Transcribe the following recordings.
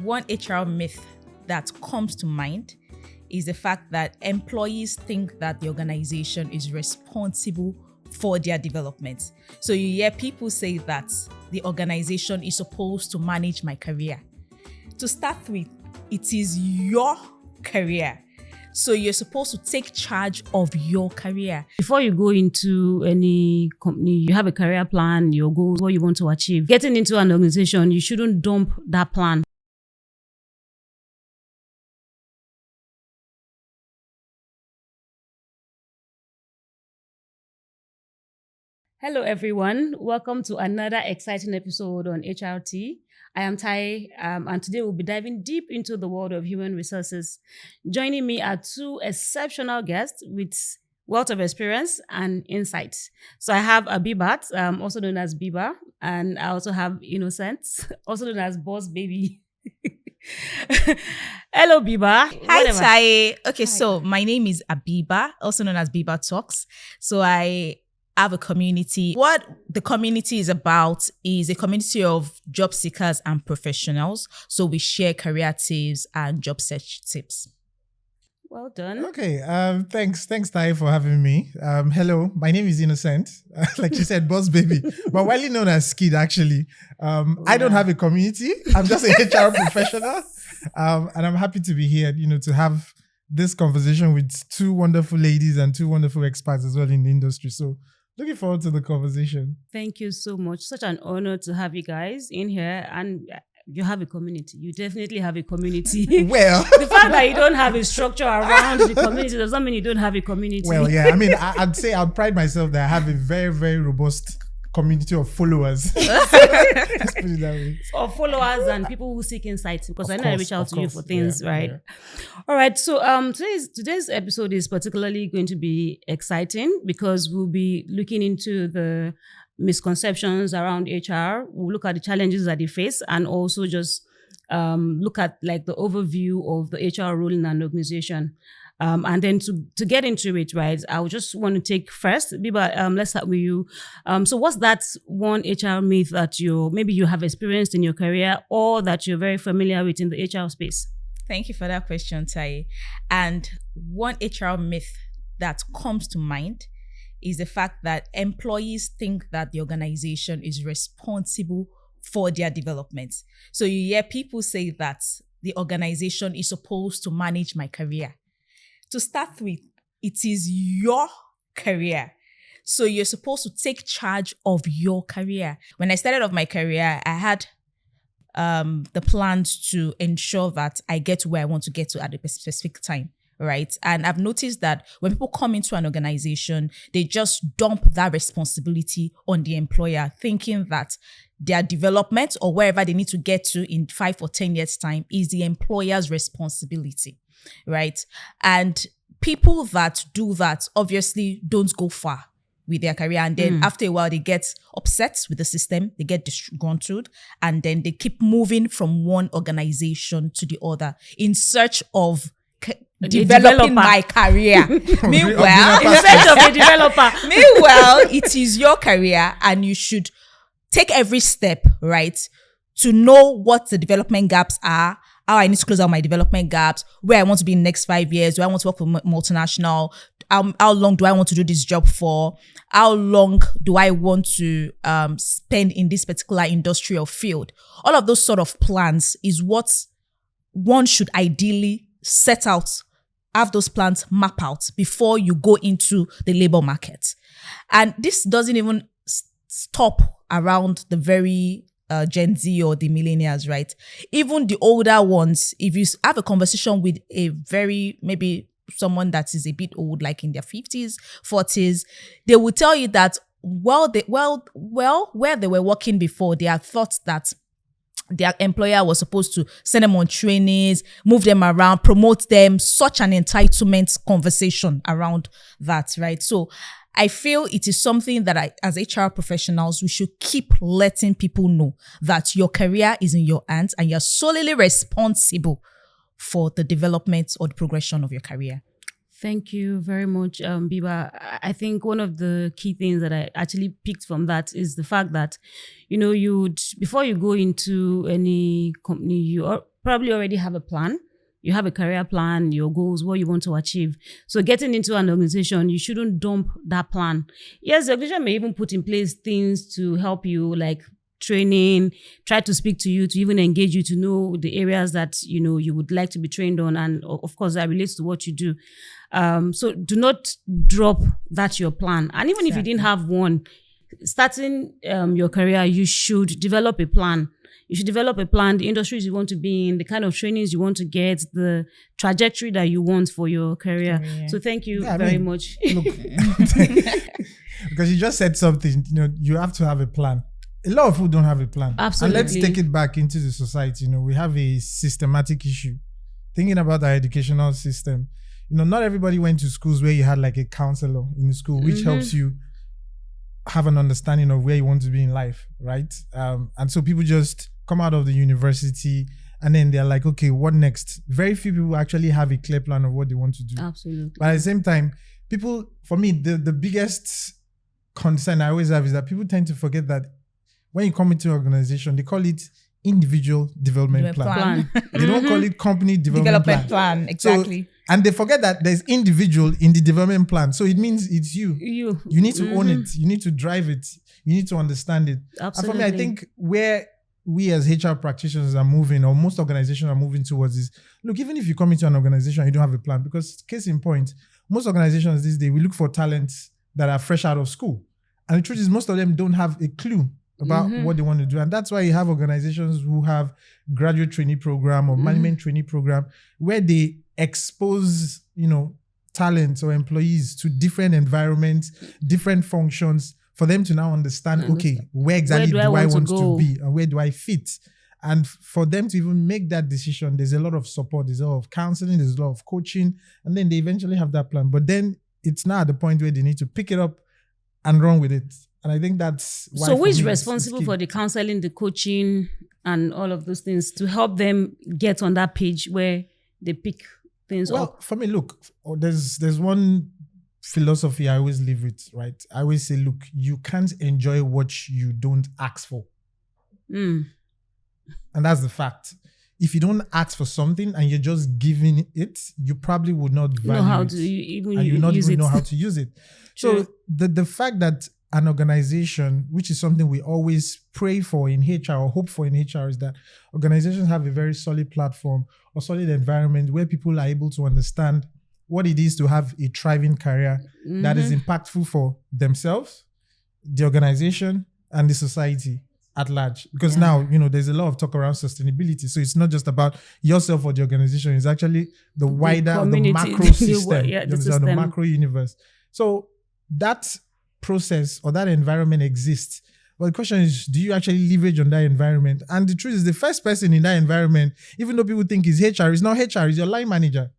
one HR myth that comes to mind is the fact that employees think that the organization is responsible for their development. So you hear people say that the organization is supposed to manage my career. To start with, it is your career. So you're supposed to take charge of your career. Before you go into any company, you have a career plan, your goals, what you want to achieve. Getting into an organization, you shouldn't dump that plan. Hello, everyone. Welcome to another exciting episode on HRTEE. I am Tai, and today we'll be diving deep into the world of human resources. Joining me are two exceptional guests with wealth of experience and insights. So I have Abibat, also known as Biba, and I also have Innocent, also known as Boss Baby. Hello, Biba. Hi, Tai. Okay, so my name is Abiba, also known as Biba Talks. So I have a community. What the community is about is a community of job seekers and professionals. So we share career tips and job search tips. Well done. Okay, thanks Tai for having me. Hello, my name is Innocent, like you said, Boss Baby, but widely known as Skid actually. I don't have a community. I'm just a HR professional, and I'm happy to be here, to have this conversation with two wonderful ladies and two wonderful experts as well in the industry. So looking forward to the conversation. Thank you so much. Such an honor to have you guys in here. And you have a community. You definitely have a community. Well, the fact that you don't have a structure around the community does not mean you don't have a community. Well, yeah. I mean, I'd say I'd pride myself that I have a very, very robust community of followers. Let's put it that way. Of followers and people who seek insights, because I know I reach out to you for things, right? Yeah. All right. So today's episode is particularly going to be exciting because we'll be looking into the misconceptions around HR. We'll look at the challenges that they face and also just look at like the overview of the HR role in an organization. And then to get into it, right, I would just want to take first, Biba, let's start with you. So what's that one HR myth that maybe you have experienced in your career or that you're very familiar with in the HR space? Thank you for that question, Tai. And one HR myth that comes to mind is the fact that employees think that the organization is responsible for their development. So you hear people say that the organization is supposed to manage my career. To start with, it is your career. So you're supposed to take charge of your career. When I started off my career, I had the plans to ensure that I get to where I want to get to at a specific time, right? And I've noticed that when people come into an organization, they just dump that responsibility on the employer, thinking that their development or wherever they need to get to in 5 or 10 years' time is the employer's responsibility, right? And people that do that obviously don't go far with their career. And then after a while, they get upset with the system, they get disgruntled, and then they keep moving from one organization to the other in search of developing my career. Meanwhile, it is your career and you should take every step, right, to know what the development gaps are, how I need to close out my development gaps, where I want to be in the next 5 years. Do I want to work for multinational? How long do I want to do this job for? How long do I want to spend in this particular industry or field? All of those sort of plans is what one should ideally set out, have those plans map out before you go into the labor market. And this doesn't even stop around the very Gen Z or the millennials, right? Even the older ones, if you have a conversation with maybe someone that is a bit old, like in their 50s, 40s, they will tell you that, where they were working before, they had thought that their employer was supposed to send them on trainings, move them around, promote them, such an entitlement conversation around that, right? So I feel it is something that as HR professionals, we should keep letting people know that your career is in your hands and you're solely responsible for the development or the progression of your career. Thank you very much, Biba. I think one of the key things that I actually picked from that is the fact that, before you go into any company, probably already have a plan. You have a career plan, your goals, what you want to achieve. So getting into an organization, you shouldn't dump that plan. Yes, the organization may even put in place things to help you, like training, try to speak to you, to even engage you, to know the areas that, you would like to be trained on. And of course, that relates to what you do. So do not drop that your plan. And even if you didn't have one, starting your career, you should develop a plan. You should develop a plan, the industries you want to be in, the kind of trainings you want to get, the trajectory that you want for your career. So thank you very much. Look, because you just said something, you have to have a plan. A lot of people don't have a plan. Absolutely. And let's take it back into the society. We have a systematic issue. Thinking about our educational system, not everybody went to schools where you had like a counselor in the school, which helps you have an understanding of where you want to be in life, right? And so people just come out of the university and then they're like, okay, what next? Very few people actually have a clear plan of what they want to do. Absolutely. But at the same time, people, for me, the biggest concern I always have is that people tend to forget that when you come into an organization, they call it individual development plan. They don't call it company development plan. Exactly. So, and they forget that there's individual in the development plan. So it means it's you. You need to own it. You need to drive it. You need to understand it. Absolutely. And for me, I think where we as HR practitioners are moving, or most organizations are moving towards, is, look, even if you come into an organization and you don't have a plan, because case in point, most organizations these days, we look for talents that are fresh out of school. And the truth is, most of them don't have a clue about what they want to do. And that's why you have organizations who have graduate trainee program or management trainee program, where they expose, talents or employees to different environments, different functions, for them to now understand, okay, where exactly do I want to be and where do I fit? And for them to even make that decision, there's a lot of support, there's a lot of counseling, there's a lot of coaching, and then they eventually have that plan. But then it's now at the point where they need to pick it up and run with it. And I think that's why. So who is responsible for the counseling, the coaching, and all of those things to help them get on that page where they pick things up? Well, for me, look, there's one philosophy I always live with, right? I always say, look, you can't enjoy what you don't ask for. And that's the fact. If you don't ask for something and you're just giving it, you probably would not value know how it. to even and you not use even it. know how to use it. So the fact that an organization, which is something we always pray for in HR or hope for in HR, is that organizations have a very solid platform or solid environment where people are able to understand what it is to have a thriving career that is impactful for themselves, the organization, and the society at large. Because now, there's a lot of talk around sustainability. So it's not just about yourself or the organization. It's actually the wider, the macro system, the macro universe. So that process or that environment exists. But the question is, do you actually leverage on that environment? And the truth is, the first person in that environment, even though people think it's HR, it's not HR, it's your line manager.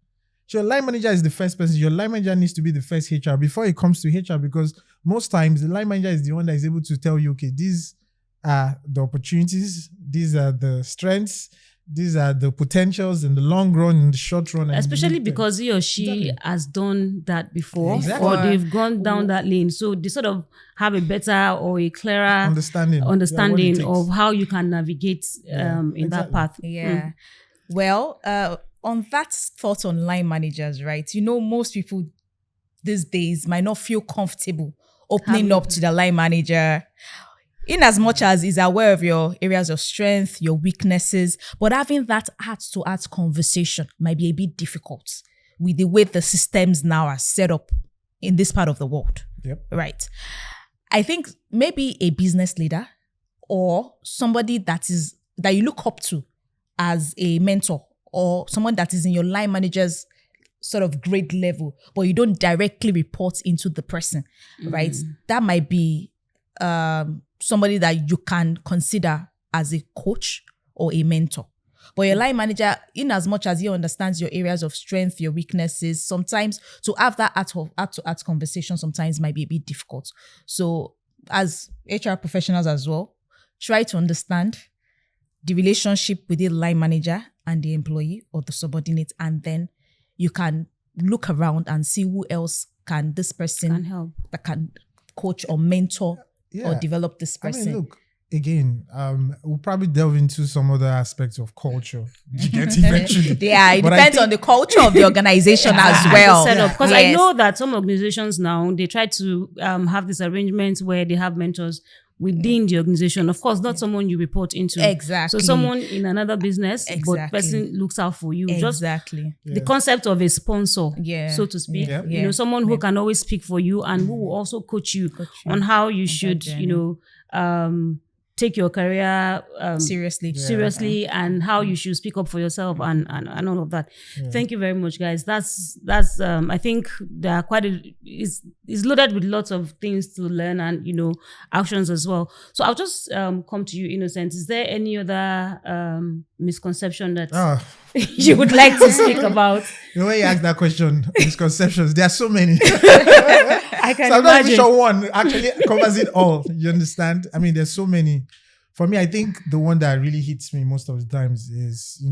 So your line manager is the first person. Your line manager needs to be the first HR before it comes to HR, because most times the line manager is the one that is able to tell you, okay, these are the opportunities, these are the strengths, these are the potentials in the long run, in the short run. Especially because he or she has done that before, or they've gone down that lane. So they sort of have a better or a clearer understanding of how you can navigate in that path. Yeah. Well, on that thought on line managers, right? Most people these days might not feel comfortable opening up to the line manager, in as much as is aware of your areas of strength, your weaknesses, but having that heart-to-heart conversation might be a bit difficult with the way the systems now are set up in this part of the world. Yep. Right. I think maybe a business leader or somebody that you look up to as a mentor, or someone that is in your line manager's sort of grade level, but you don't directly report into the person, right? That might be somebody that you can consider as a coach or a mentor. But your line manager, in as much as he understands your areas of strength, your weaknesses, sometimes to have that heart-to-heart conversation sometimes might be a bit difficult. So as HR professionals as well, try to understand the relationship with the line manager and the employee or the subordinate, and then you can look around and see who else this person help, that can coach or mentor or develop this person. Look, again, we'll probably delve into some other aspects of culture. You get eventually. Yeah, it But I depends think- on the culture of the organization as well. Because I Yes. know that some organizations now, they try to have this arrangement where they have mentors within the organization. Of course, not someone you report into. Exactly. So someone in another business, but Exactly. person looks out for you. Just Exactly. the concept of a sponsor, Yeah. so to speak. Yeah. You know, someone who can always speak for you and who will also coach you on how you should, journey. take your career Seriously. and how you should speak up for yourself and all of that. Thank you very much, guys. That's I think there are it's loaded with lots of things to learn and actions as well. So I'll just come to you, Innocent. Is there any other misconception that you would like to speak about? The way you ask that question, misconceptions, there are so many. I can So I'm not imagine. even sure one actually covers it all. You understand? I mean, there's so many. For me, I think the one that really hits me most of the times is,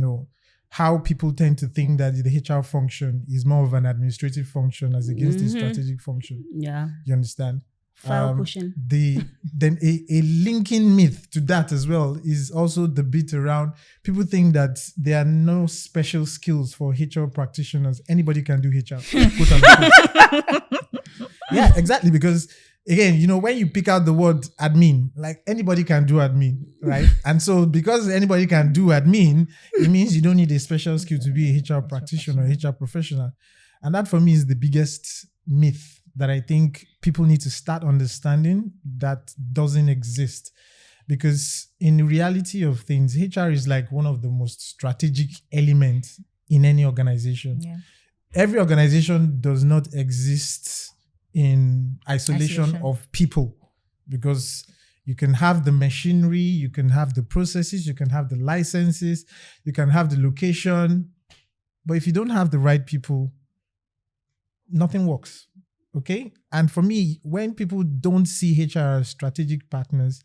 how people tend to think that the HR function is more of an administrative function as against a strategic function. Yeah. You understand? File pushing. Then a linking myth to that as well is also the bit around people think that there are no special skills for HR practitioners. Anybody can do HR. quote unquote. Yeah, exactly. Because again, when you pick out the word admin, like anybody can do admin, right? And so because anybody can do admin, it means you don't need a special skill to be a HR practitioner, HR professional. And that for me is the biggest myth that I think people need to start understanding that doesn't exist. Because in the reality of things, HR is like one of the most strategic elements in any organization. Yeah. Every organization does not exist in isolation of people, because you can have the machinery, you can have the processes, you can have the licenses, you can have the location, but if you don't have the right people, nothing works. Okay? And for me, when people don't see HR as strategic partners,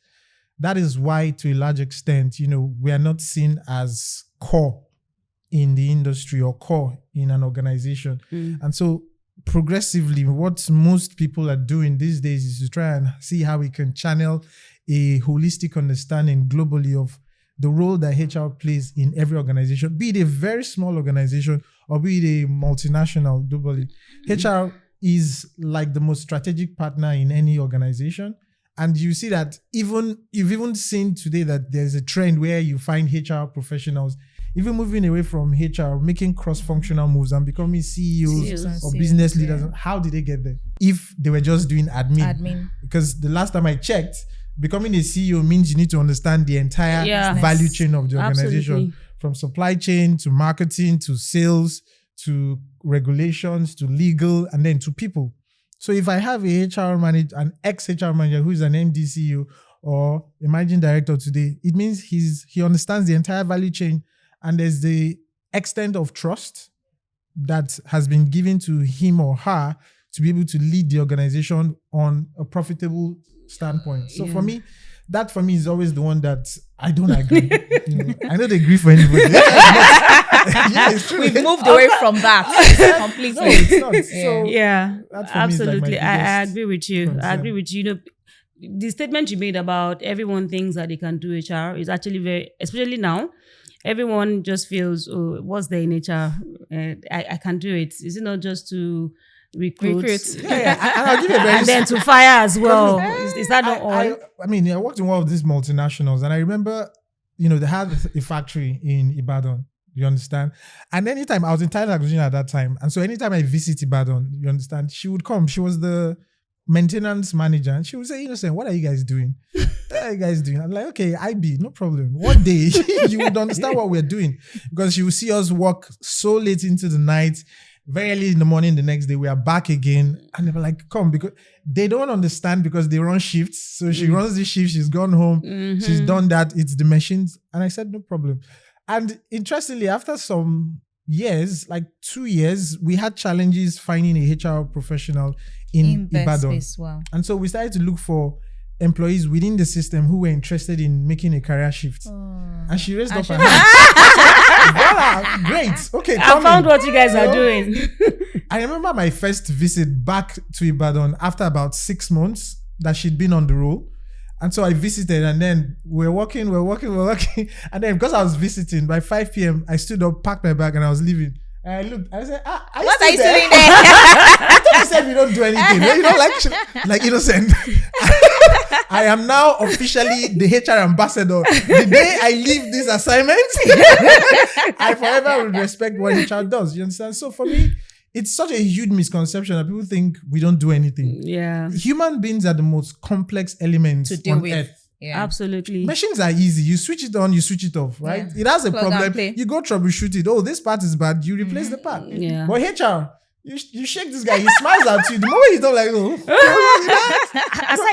that is why, to a large extent, we are not seen as core in the industry or core in an organization. And so progressively, what most people are doing these days is to try and see how we can channel a holistic understanding globally of the role that HR plays in every organization, be it a very small organization or be it a multinational globally. HR is like the most strategic partner in any organization. And you see that you've even seen today that there's a trend where you find HR professionals even moving away from HR, making cross-functional moves and becoming CEOs or business leaders. How did they get there? If they were just doing admin. Because the last time I checked, becoming a CEO means you need to understand the entire value chain of the organization. Absolutely. From supply chain to marketing to sales to regulations to legal and then to people. So if I have a HR manager, an ex-HR manager who is an MD CEO or a managing director today, it means he understands the entire value chain, and there's the extent of trust that has been given to him or her to be able to lead the organization on a profitable standpoint. So for me is always the one that I don't agree. I know they agree for anybody. It's true. We've moved away from that completely. It's not. So, that for me is like my absolutely. I biggest agree with you. concern. I agree with you. The statement you made about everyone thinks that they can do HR is actually very, especially now, everyone just feels, oh, what's there in HR? I can do it. Is it not just to recruit? And I'll give you a very And then to fire as well. Is that not all? I worked in one of these multinationals, and I remember, they had a factory in Ibadan. You understand? And anytime I was in talent acquisition at that time, and so anytime I visit Ibadan, you understand, she would come. She was the maintenance manager, and she would say, Innocent, what are you guys doing? What are you guys doing? I'm like, okay, IB, no problem. One day you would understand what we're doing, because you will see us work so late into the night, very early in the morning the next day, we are back again. And they were like, come, because they don't understand, because they run shifts. So she runs the shift, she's gone home, she's done that, it's the machines. And I said, no problem. And interestingly, after some years, like 2 years, we had challenges finding a HR professional in Ibadan. Space, wow. And so we started to look for employees within the system who were interested in making a career shift. And she raised up her hand. Voila, great. Okay, I found what you guys are doing. I remember my first visit back to Ibadan after about 6 months that she'd been on the roll. And so I visited, and then we're walking. And then because I was visiting, by 5 p.m., I stood up, packed my bag, and I was leaving. And I looked, I said, What are you doing there? I thought you said we don't do anything. You know, like innocent. I am now officially the HR ambassador. The day I leave this assignment, I forever will respect what HR does. You understand? So for me, it's such a huge misconception that people think we don't do anything. Yeah. Human beings are the most complex elements To deal on with. earth. Yeah. Absolutely. Machines are easy. You switch it on, you switch it off, right? Yeah. It has a Plug and problem. play. You go troubleshoot it. Oh, this part is bad. You replace the part. Yeah. But HR, you shake this guy, he smiles at you. The moment you don't like,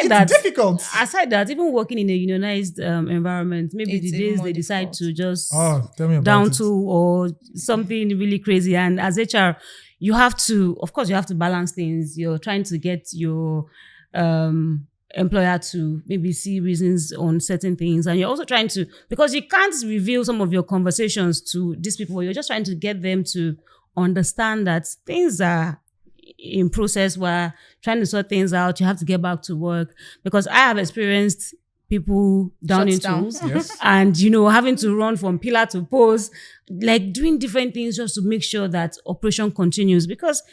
it's difficult. Aside that, even working in a unionized environment, maybe It's the even days more they decide difficult. to just Oh, tell me about down it. to or something really crazy. And as HR, you have to balance things. You're trying to get your employer to maybe see reasons on certain things. And you're also trying to, because you can't reveal some of your conversations to these people. You're just trying to get them to understand that things are in process. We're trying to sort things out. You have to get back to work. Because I have experienced people down in Shuts down. tools Yes. and, having to run from pillar to post, like doing different things just to make sure that operation continues. Because,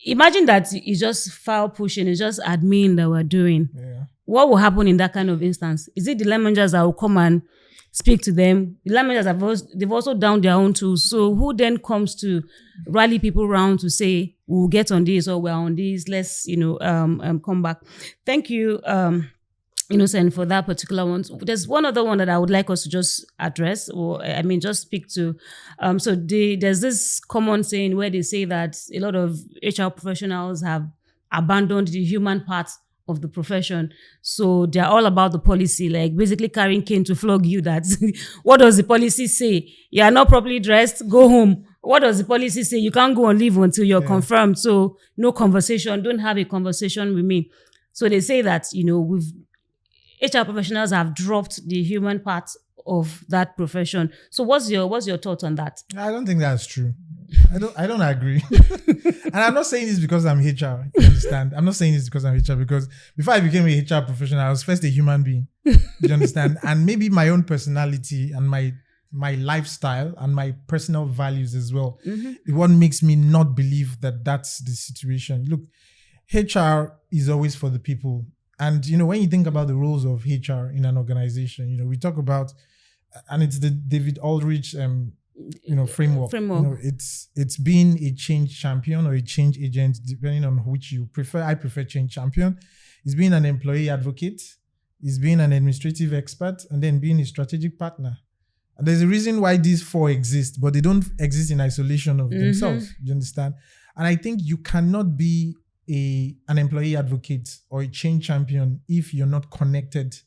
imagine that it's just file pushing, it's just admin that we're doing. Yeah. What will happen in that kind of instance? Is it the line managers that will come and speak to them? The line managers they've also down their own tools. So who then comes to rally people around to say, we'll get on this or we're on this, let's, come back. Thank you, Innocent, for that particular one. There's one other one that I would like us to just address, or just speak to. There's this common saying where they say that a lot of HR professionals have abandoned the human part of the profession. So they're all about the policy, like basically carrying cane to flog you. That what does the policy say? You are not properly dressed, go home. What does the policy say? You can't go on leave until you're confirmed. So no conversation, don't have a conversation with me. So they say that, HR professionals have dropped the human part of that profession. So what's your thoughts on that? I don't think that's true. I don't agree. And I'm not saying this because I'm HR. You understand? I'm not saying this because I'm HR, because before I became a HR professional, I was first a human being. You understand? And maybe my own personality and my lifestyle and my personal values as well. Mm-hmm. What makes me not believe that that's the situation. Look, HR is always for the people. And, when you think about the roles of HR in an organization, we talk about, and it's the David Aldrich, framework. It's being a change champion or a change agent, depending on which you prefer. I prefer change champion. It's being an employee advocate. It's being an administrative expert, and then being a strategic partner. And there's a reason why these four exist, but they don't exist in isolation of themselves. You understand? And I think you cannot be an employee advocate or a change champion if you're not connected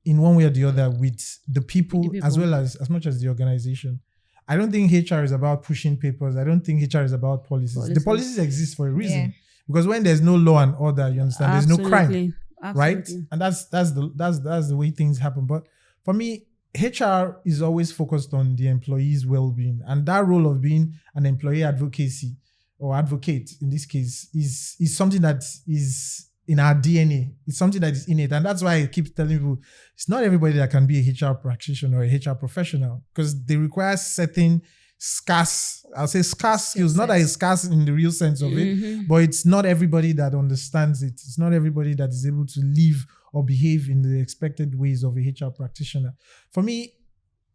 in one way or the other with the people. As well as much as the organization. I don't think HR is about pushing papers. I don't think HR is about policies. The policies exist for a reason. Because when there's no law and order, you understand, there's no crime. Right? And that's the way things happen. But for me, HR is always focused on the employee's well-being, and that role of being an employee advocacy or advocate in this case is something that is in our DNA. It's something that is innate. And that's why I keep telling people it's not everybody that can be a HR practitioner or a HR professional, because they require certain scarce skills. Not that it's scarce in the real sense of it, but it's not everybody that understands it. It's not everybody that is able to live or behave in the expected ways of a HR practitioner. For me,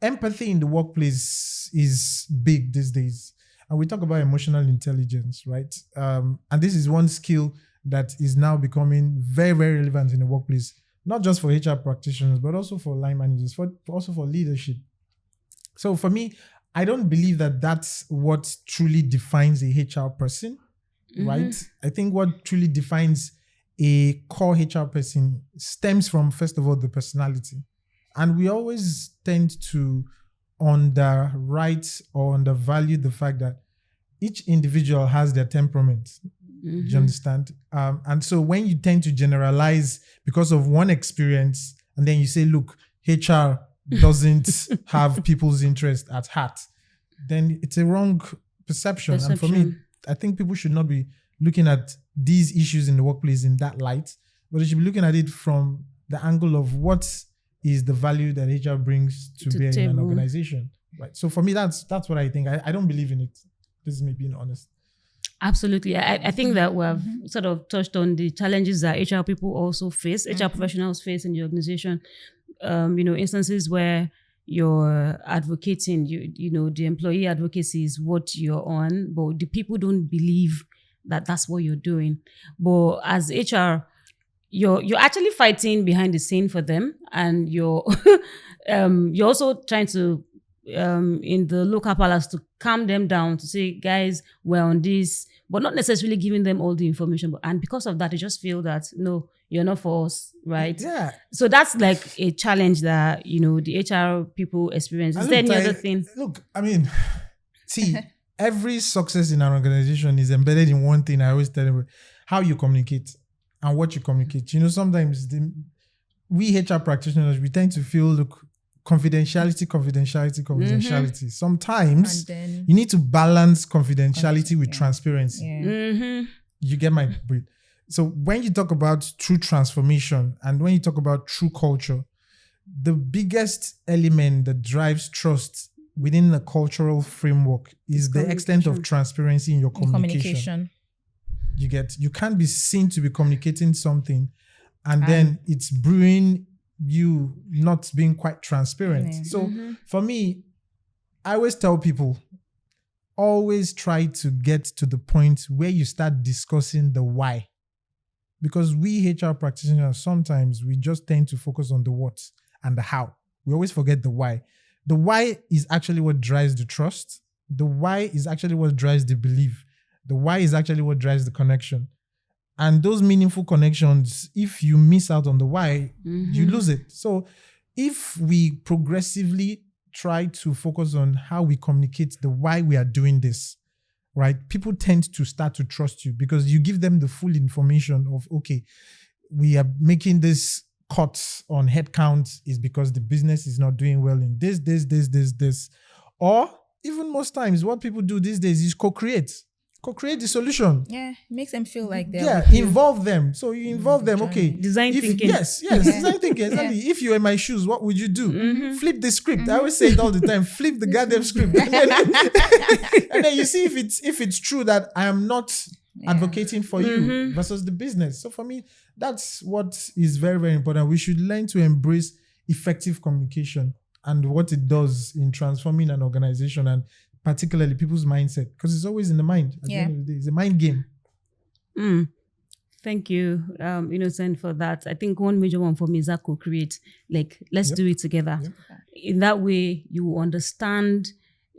empathy in the workplace is big these days. And we talk about emotional intelligence, right? And this is one skill that is now becoming very, very relevant in the workplace, not just for HR practitioners, but also for line managers, also for leadership. So for me, I don't believe that that's what truly defines a HR person, right? I think what truly defines a core HR person stems from, first of all, the personality. And we always tend to underwrite or undervalue the fact that each individual has their temperament. Do you understand? And so when you tend to generalize because of one experience, and then you say, look, HR doesn't have people's interest at heart, then it's a wrong perception. And for me, I think people should not be looking at these issues in the workplace in that light. but you should be looking at it from the angle of what is the value that HR brings to bear in an organization. Right. So for me, that's what I think. I don't believe in it. This is me being honest. Absolutely. I think that we have sort of touched on the challenges that HR people also face, HR professionals face in the organization. Instances where you're advocating, the employee advocacy is what you're on, but the people don't believe that that's what you're doing. But as HR, you're actually fighting behind the scene for them, and you're you're also trying to in the local palace to calm them down, to say, guys, we're on this, but not necessarily giving them all the information. And because of that, they just feel that, no, you're not for us, right? Yeah. So that's like a challenge that, the HR people experience. Is there any other thing? Look, I mean, see, every success in an organization is embedded in one thing. I always tell them, how you communicate and what you communicate. Sometimes we HR practitioners, we tend to feel, look, confidentiality. Sometimes you need to balance confidentiality with transparency. Yeah. You get my breath. So when you talk about true transformation and when you talk about true culture, the biggest element that drives trust within the cultural framework is the extent of transparency in your communication. You can't be seen to be communicating something and then it's brewing you not being quite transparent. Yeah. So for me, I always tell people, always try to get to the point where you start discussing the why. Because we HR practitioners, sometimes we just tend to focus on the what and the how. We always forget the why. The why is actually what drives the trust. The why is actually what drives the belief. The why is actually what drives the connection. And those meaningful connections, if you miss out on the why, you lose it. So if we progressively try to focus on how we communicate the why we are doing this, right? People tend to start to trust you because you give them the full information of, okay, we are making this cut on headcount is because the business is not doing well in this. Or even most times, what people do these days is co-create the solution. Yeah, it makes them feel like they're involve them. So you involve them. Okay, design thinking. Yes, design thinking. Exactly. Yeah. If you were in my shoes, what would you do? Flip the script. I always say it all the time. Flip the goddamn script. And then you see if it's true that I am not advocating for you versus the business. So for me, that's what is very, very important. We should learn to embrace effective communication and what it does in transforming an organization and particularly people's mindset, because it's always in the mind. At the end of the day, it's a mind game. Thank you, Innocent, for that. I think one major one for me is that co-create. Like, let's do it together. Yep. In that way, you understand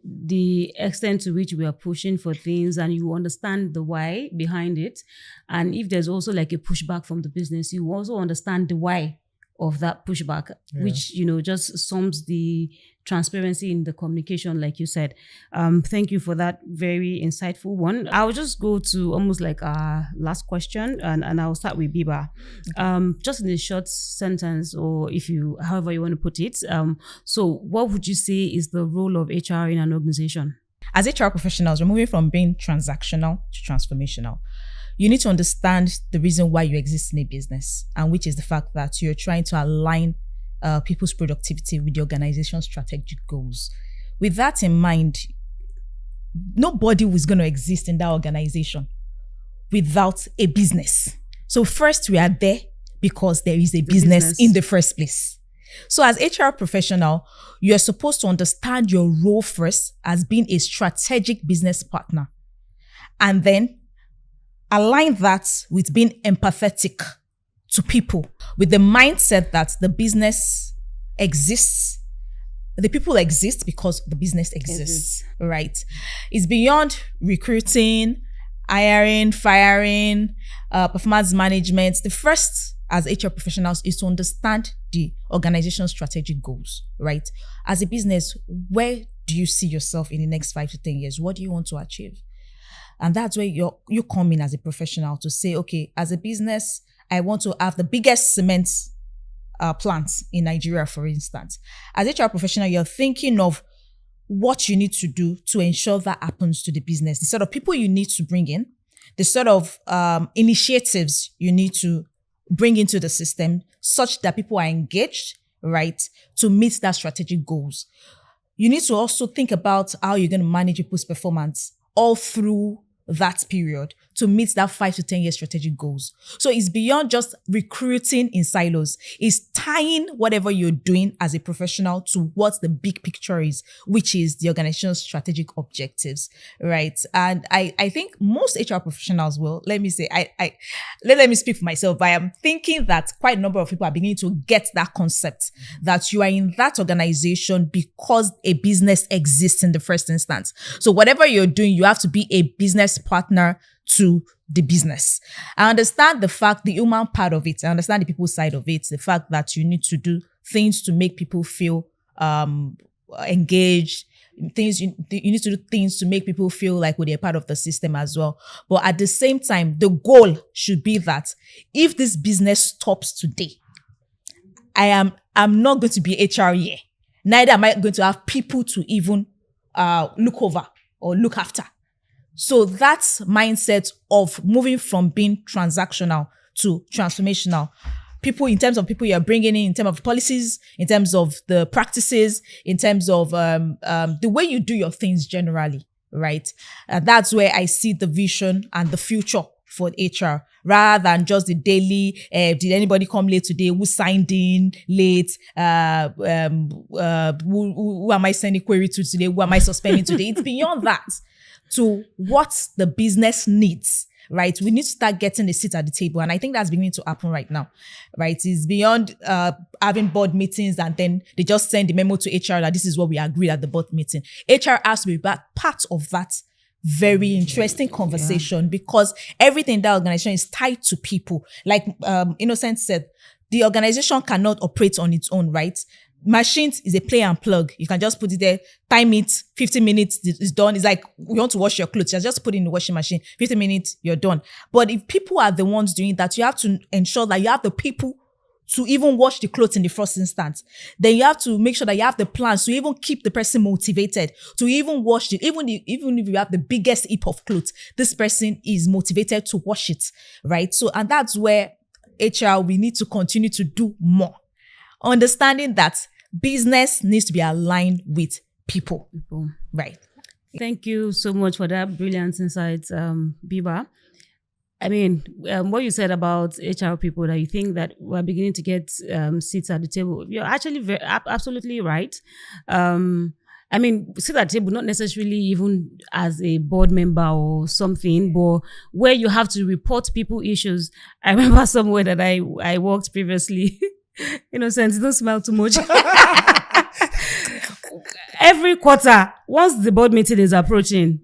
the extent to which we are pushing for things and you understand the why behind it. And if there's also like a pushback from the business, you also understand the why of that pushback, which, just sums the transparency in the communication, like you said. Thank you for that very insightful one. I'll just go to almost like our last question and I'll start with Biba. Just in a short sentence, or however you want to put it. So what would you say is the role of HR in an organization? As HR professionals, we're moving from being transactional to transformational. You need to understand the reason why you exist in a business, and which is the fact that you're trying to align people's productivity with the organization's strategic goals. With that in mind, nobody was going to exist in that organization without a business. So first, we are there because there is a business in the first place. So as HR professional, you're supposed to understand your role first as being a strategic business partner, and then align that with being empathetic to people with the mindset that the business exists. The people exist because the business exists, right? It's beyond recruiting, hiring, firing, performance management. The first, as HR professionals, is to understand the organization's strategic goals, right? As a business, where do you see yourself in the next 5 to 10 years? What do you want to achieve? And that's where you come in as a professional to say, okay, as a business, I want to have the biggest cement plant in Nigeria, for instance. As a HR professional, you're thinking of what you need to do to ensure that happens to the business, the sort of people you need to bring in, the sort of initiatives you need to bring into the system such that people are engaged, right, to meet that strategic goals. You need to also think about how you're going to manage people's performance all through that period to meet that 5 to 10 year strategic goals. So it's beyond just recruiting in silos. It's tying whatever you're doing as a professional to what the big picture is, which is the organization's strategic objectives, right? And I think most HR professionals will, let me speak for myself, but I am thinking that quite a number of people are beginning to get that concept that you are in that organization because a business exists in the first instance. So whatever you're doing, you have to be a business partner to the business. I understand the human part of it. I understand the people side of it. The fact that you need to do things to make people feel engaged. You need to do things to make people feel like they're part of the system as well. But at the same time, the goal should be that if this business stops today, I'm not going to be HR here. Neither am I going to have people to even look over or look after. So that mindset of moving from being transactional to transformational, in terms of people you're bringing in terms of policies, in terms of the practices, in terms of the way you do your things generally, right? That's where I see the vision and the future for HR, rather than just the daily, did anybody come late today? Who signed in late? Who am I sending query to today? Who am I suspending today? It's beyond that to what the business needs, right? We need to start getting a seat at the table. And I think that's beginning to happen right now, right? It's beyond having board meetings and then they just send the memo to HR that this is what we agreed at the board meeting. HR has to be part of that very interesting conversation because everything in that organization is tied to people. Like Innocent said, the organization cannot operate on its own, right? Machines is a play and plug. You can just put it there, time it, 15 minutes, it's done. It's like you want to wash your clothes, you just put it in the washing machine, 15 minutes, you're done. But if people are the ones doing that, you have to ensure that you have the people to even wash the clothes in the first instance. Then you have to make sure that you have the plans to even keep the person motivated, to even wash it. Even if you have the biggest heap of clothes, this person is motivated to wash it, right? So, and that's where HR, we need to continue to do more. Understanding that business needs to be aligned with people. Right. Thank you so much for that brilliant insight, Biba. I mean, what you said about HR people, that you think that we're beginning to get seats at the table, you're actually absolutely right. I mean, sit at the table, not necessarily even as a board member or something, but where you have to report people issues. I remember somewhere that I worked previously. Innocent, don't smile too much. Every quarter, once the board meeting is approaching,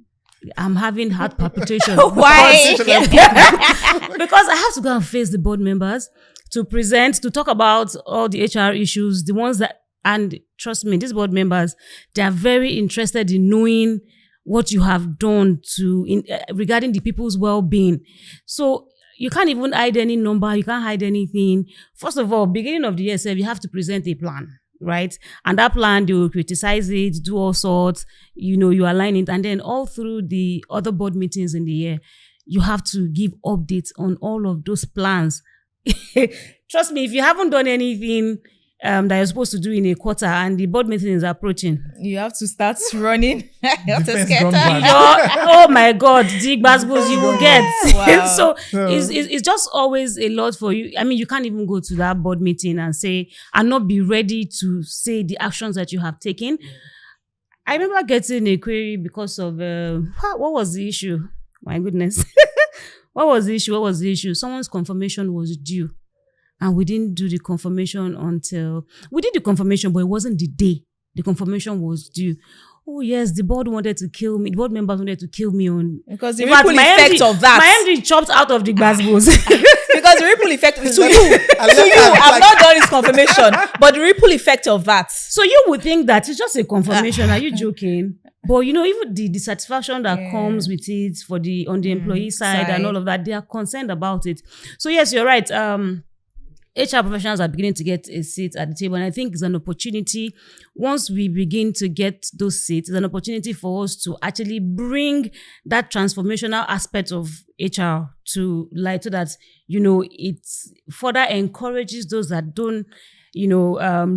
I'm having heart palpitation. Why? Because I have to go and face the board members to present, to talk about all the HR issues, the ones that, and trust me, these board members, they are very interested in knowing what you have done regarding the people's well-being. So you can't even hide any number. You can't hide anything. First of all, beginning of the year, you have to present a plan, right? And that plan, they will criticize it, do all sorts, you align it. And then all through the other board meetings in the year, you have to give updates on all of those plans. Trust me, if you haven't done anything that you're supposed to do in a quarter and the board meeting is approaching, you have to start running. You have to oh my God, the basketballs you will get. Wow. So it's just always a lot for you. I mean, you can't even go to that board meeting and not be ready to say the actions that you have taken. I remember getting a query because of what was the issue? My goodness. What was the issue? Someone's confirmation was due. And we didn't do the confirmation we did the confirmation, but it wasn't the day the confirmation was due. Oh yes, the board wanted to kill me. The board members wanted to kill me because the ripple effect of that. My MD chopped out of the basketballs. Because the ripple effect to you, I've not done his confirmation, but the ripple effect of that. So you would think that it's just a confirmation. Are you joking? But even the satisfaction that comes with it on the employee side and all of that, they are concerned about it. So yes, you're right. HR professionals are beginning to get a seat at the table. And I think it's an opportunity, once we begin to get those seats, it's an opportunity for us to actually bring that transformational aspect of HR to light so that, it further encourages those that don't,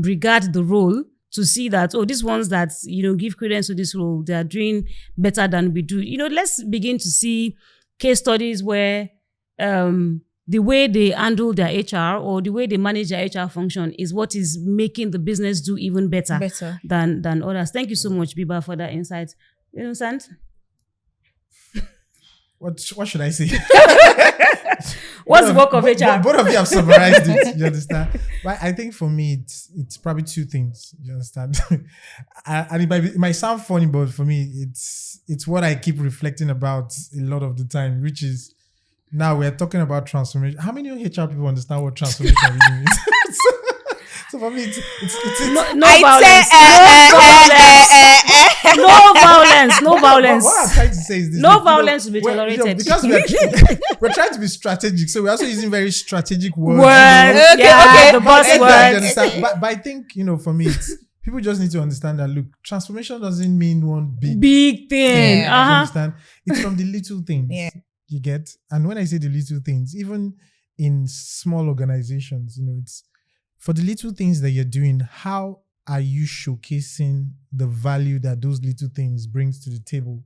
regard the role to see that, these ones that, give credence to this role, they are doing better than we do. Let's begin to see case studies where, the way they handle their HR or the way they manage their HR function is what is making the business do even better. Than others. Thank you so much, Biba, for that insight. You understand? What should I say? What's the work of HR? Both of you have summarized it. You understand? But I think for me, it's probably two things. You understand? And it might sound funny, but for me, it's what I keep reflecting about a lot of the time, which is, now we're talking about transformation. How many HR people understand what transformation really means? So for me, it's no violence. What I'm trying to say is this: no violence will be tolerated. Because we're trying to be strategic, so we're also using very strategic words. Okay. The buzzwords. But I think for me, people just need to understand that. Look, transformation doesn't mean one big thing. You understand? It's from the little things. Yeah. You get? And when I say the little things, even in small organizations, it's for the little things that you're doing, how are you showcasing the value that those little things brings to the table?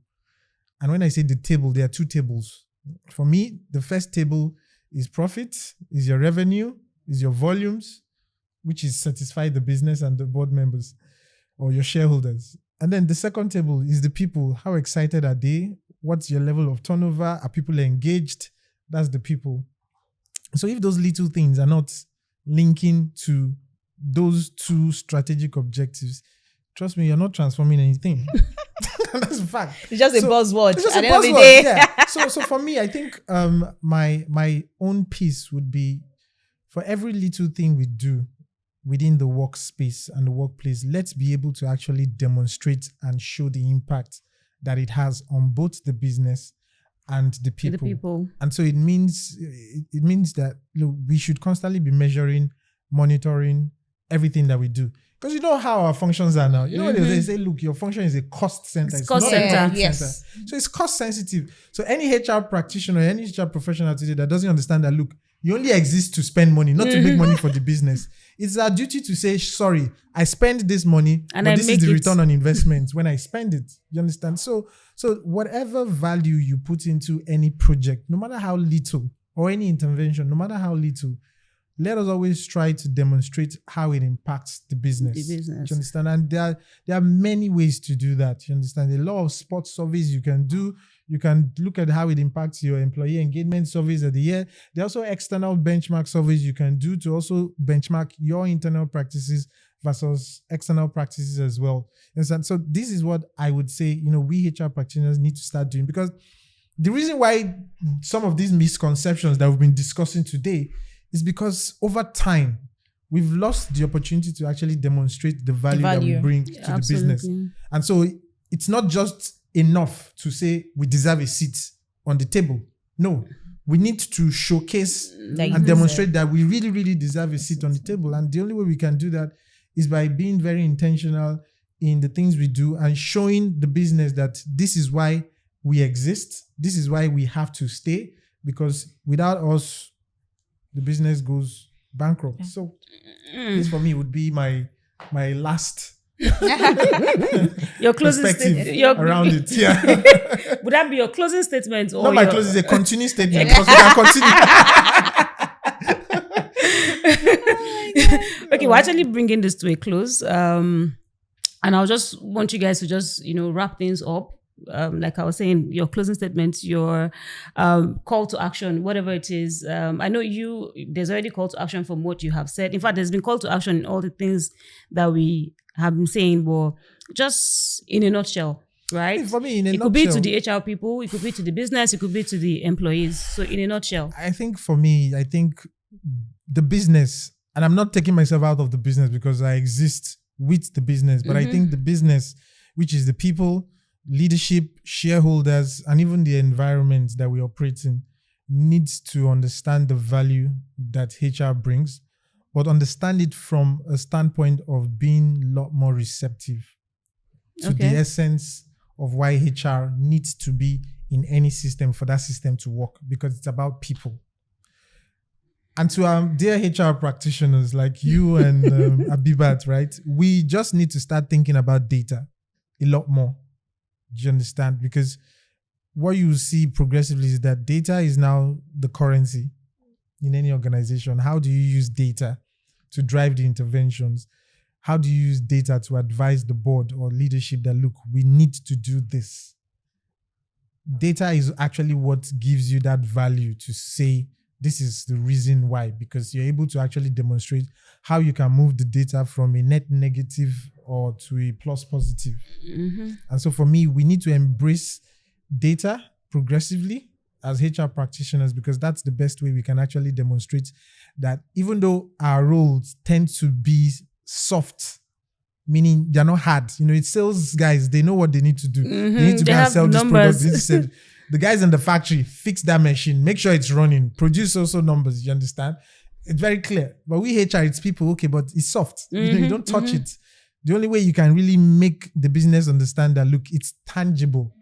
And when I say the table, there are two tables. For me, the first table is profit, is your revenue, is your volumes, which is satisfy the business and the board members or your shareholders. And then the second table is the people. How excited are they? What's your level of turnover? Are people engaged? That's the people. So if those little things are not linking to those two strategic objectives, trust me, you're not transforming anything. That's a fact. It's just a buzzword. It's just at a the end of the buzzword. day. Yeah. So for me, I think my own piece would be, for every little thing we do within the workspace and the workplace, let's be able to actually demonstrate and show the impact that it has on both the business and the people. And so it means that, look, we should constantly be measuring, monitoring everything that we do. Because you know how our functions are now. You know what they say, look, your function is a cost center. It's cost center. Yes. So it's cost sensitive. So any HR practitioner, any HR professional today that doesn't understand that, look, you only exist to spend money, not to make money for the business. It's our duty to say, sorry, I spend this money, and this is the return on investment when I spend it. You understand? So whatever value you put into any project, no matter how little, or any intervention, no matter how little, let us always try to demonstrate how it impacts the business. Do you understand? And there are many ways to do that. You understand? A lot of sports surveys you can do. You can look at how it impacts your employee engagement surveys of the year. There are also external benchmark surveys you can do to also benchmark your internal practices versus external practices as well. And so this is what I would say, we HR practitioners need to start doing, because the reason why some of these misconceptions that we've been discussing today is because over time, we've lost the opportunity to actually demonstrate the value. That we bring to the business. And so it's not just enough to say we deserve a seat on the table. No, we need to showcase and demonstrate that we really, really deserve a seat on the table. And the only way we can do that is by being very intentional in the things we do and showing the business that this is why we exist. This is why we have to stay, because without us, the business goes bankrupt. Yeah. So this for me would be my last your closing statement around it. Yeah. Would that be your closing statement? Or not my closing, it's a continuing statement, because we can continue. Okay, we're actually bringing this to a close. And I just want you guys to just, wrap things up. Like I was saying, your closing statement, your call to action, whatever it is. I know there's already call to action from what you have said. In fact, there's been call to action in all the things that we have been saying, but just in a nutshell, right? For me, it could be to the HR people, it could be to the business, it could be to the employees. So in a nutshell. I think for me, the business, and I'm not taking myself out of the business because I exist with the business, but I think the business, which is the people, leadership, shareholders, and even the environment that we operate in, needs to understand the value that HR brings, but understand it from a standpoint of being a lot more receptive to the essence of why HR needs to be in any system for that system to work, because it's about people. And to dear HR practitioners like you and Abibat, right? We just need to start thinking about data a lot more. Do you understand? Because what you see progressively is that data is now the currency in any organization. How do you use data to drive the interventions? How do you use data to advise the board or leadership that, look, we need to do this? Data is actually what gives you that value to say, this is the reason why, because you're able to actually demonstrate how you can move the data from a net negative or to a plus positive. Mm-hmm. And so for me, we need to embrace data progressively as HR practitioners, because that's the best way we can actually demonstrate that even though our roles tend to be soft, meaning they're not hard. It's sales guys, they know what they need to do. Mm-hmm. They need to They go and have sell this numbers. product. They need to sell. The guys in the factory, fix that machine, make sure it's running, produce also numbers, you understand? It's very clear. But we HR, it's people, okay, but it's soft. You don't touch it. The only way you can really make the business understand that, look, it's tangible,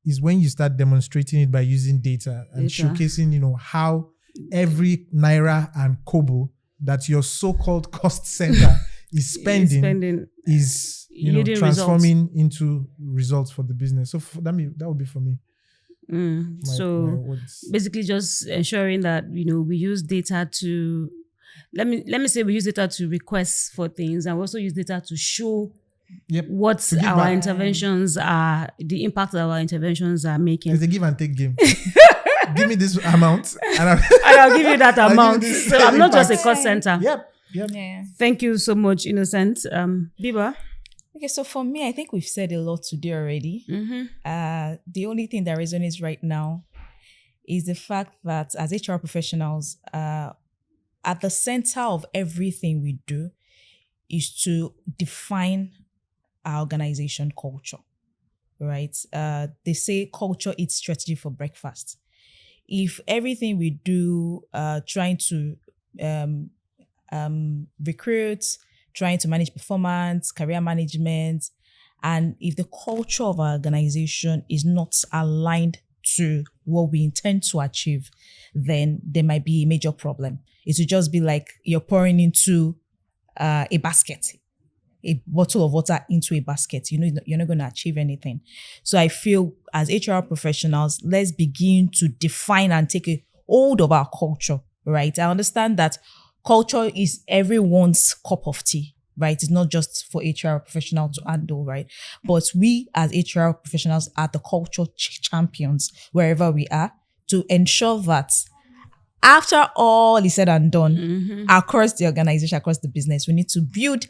is when you start demonstrating it by using data and showcasing, how every naira and kobo that your so-called cost center is spending is transforming into results for the business. So that would be for me. So basically just ensuring that, we use data to, let me say we use data to request for things, and we also use data to show what our interventions are, the impact that our interventions are making. It's a give and take game. Give me this amount and I'll give you that amount. So I'm not just a cost center. Yep. Yeah. Thank you so much, Innocent. Biba? Okay, so for me, I think we've said a lot today already. The only thing that resonates right now is the fact that as HR professionals, at the center of everything we do is to define our organization culture, right? They say culture eats strategy for breakfast. If everything we do, trying to recruit, trying to manage performance, career management, and if the culture of our organization is not aligned to what we intend to achieve, then there might be a major problem. It would just be like you're pouring into a basket, a bottle of water into a basket. You're not going to achieve anything. So I feel as HR professionals, let's begin to define and take a hold of our culture, right? I understand that culture is everyone's cup of tea, right? It's not just for HR professionals to handle, right? But we as HR professionals are the culture champions wherever we are, to ensure that after all is said and done, across the organization, across the business, we need to build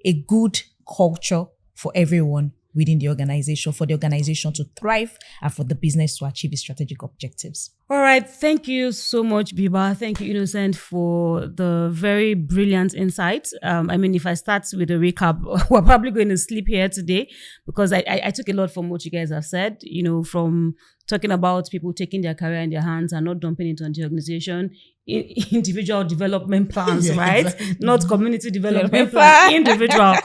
a good culture for everyone within the organization, for the organization to thrive and for the business to achieve its strategic objectives. All right. Thank you so much, Biba. Thank you, Innocent, for the very brilliant insights. If I start with a recap, we're probably going to sleep here today because I took a lot from what you guys have said, from talking about people taking their career in their hands and not dumping it on the organization, individual development plans, right? Exactly. Not community development plan, individual.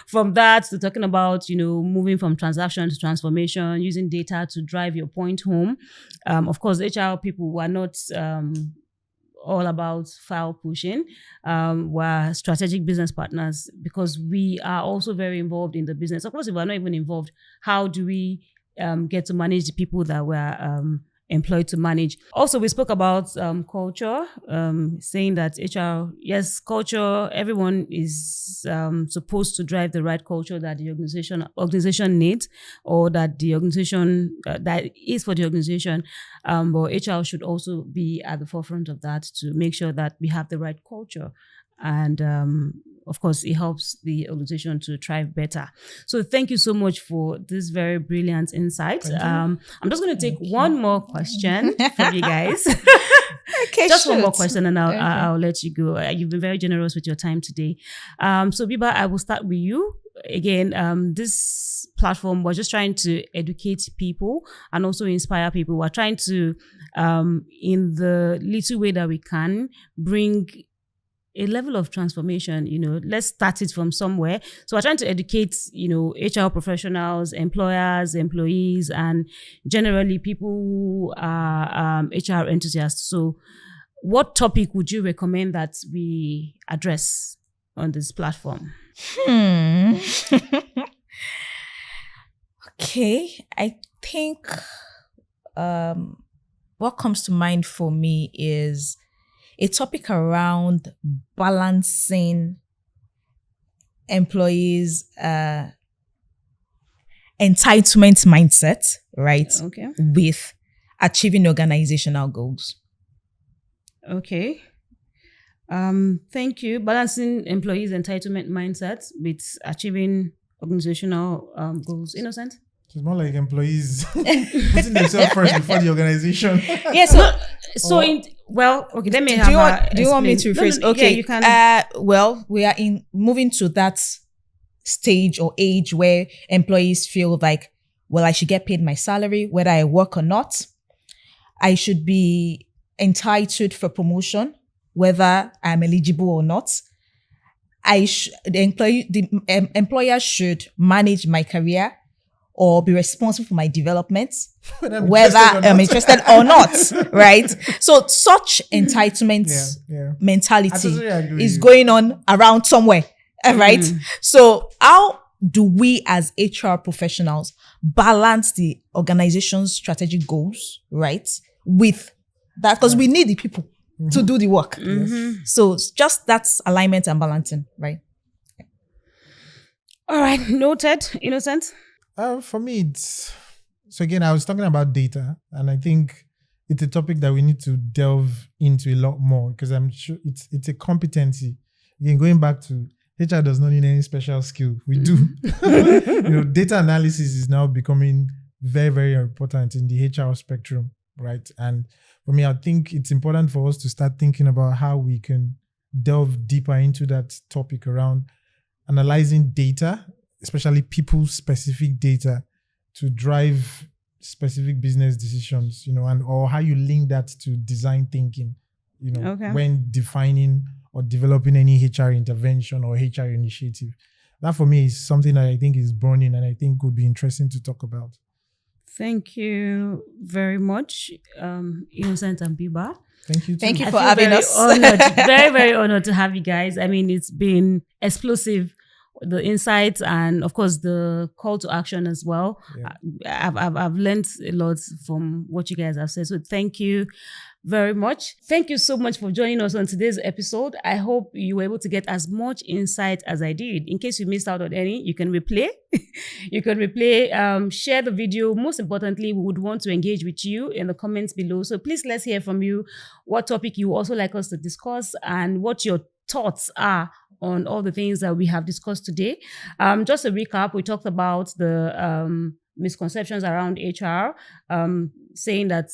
From that to talking about, moving from transaction to transformation, using data to drive your point home. Of course, HR people were not all about file pushing. We're strategic business partners because we are also very involved in the business. Of course, if we're not even involved, how do we get to manage the people that we're employed to manage? Also, we spoke about culture, saying that HR, yes, culture, everyone is supposed to drive the right culture that the organization needs, or that the organization, that is for the organization. But HR should also be at the forefront of that to make sure that we have the right culture. And of course, it helps the organization to thrive better. So thank you so much for this very brilliant insight. I'm just going to take one more question from you guys. Okay, just one more question and I'll let you go. You've been very generous with your time today. So Biba, I will start with you. Again, this platform, we're just trying to educate people and also inspire people. We're trying to, in the little way that we can, bring a level of transformation. Let's start it from somewhere. So we're trying to educate, HR professionals, employers, employees, and generally people who are HR enthusiasts. So what topic would you recommend that we address on this platform? Okay, I think what comes to mind for me is a topic around balancing employees' entitlement mindset, right? Okay. With achieving organizational goals. Okay. Thank you. Balancing employees' entitlement mindset with achieving organizational goals. Innocent? It's more like employees putting themselves first before the organization. Yeah, okay, let me do you want me to rephrase? No, okay, yeah, you can. We are moving to that stage or age where employees feel like, well, I should get paid my salary, whether I work or not. I should be entitled for promotion, whether I'm eligible or not. The employer should manage my career or be responsible for my development, whether I'm interested or not, right? So such entitlement mentality is going on around somewhere, right? So how do we as HR professionals balance the organization's strategic goals, right, with that? Because we need the people to do the work. So just that's alignment and balancing, right? All right, noted. Innocent? For me, so again, I was talking about data, and I think it's a topic that we need to delve into a lot more, because I'm sure it's a competency. Again, going back to HR does not need any special skill. We do. Data analysis is now becoming very, very important in the HR spectrum, right? And for me, I think it's important for us to start thinking about how we can delve deeper into that topic around analyzing data, especially people-specific data, to drive specific business decisions, or how you link that to design thinking, when defining or developing any HR intervention or HR initiative. That for me is something that I think is burning and I think would be interesting to talk about. Thank you very much, Innocent and Biba. Thank you too. Thank you for having us. Honored, very, very honored to have you guys. I mean, it's been explosive, the insights and of course the call to action as well. Yeah. I've learned a lot from what you guys have said. So thank you very much. Thank you so much for joining us on today's episode. I hope you were able to get as much insight as I did. In case you missed out on any, you can replay. Share the video. Most importantly, we would want to engage with you in the comments below. So please, let's hear from you what topic you also like us to discuss and what your thoughts are on all the things that we have discussed today. Just a recap, we talked about the misconceptions around HR, saying that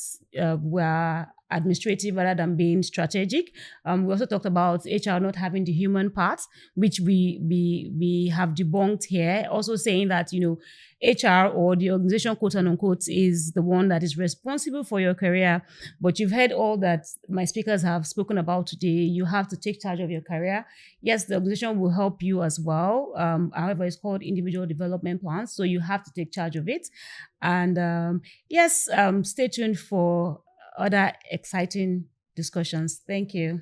we're administrative rather than being strategic. We also talked about HR not having the human part, which we have debunked here. Also saying that, HR or the organization, quote unquote, is the one that is responsible for your career. But you've heard all that my speakers have spoken about today. You have to take charge of your career. Yes, the organization will help you as well. However, it's called individual development plans. So you have to take charge of it. And stay tuned for other exciting discussions. Thank you.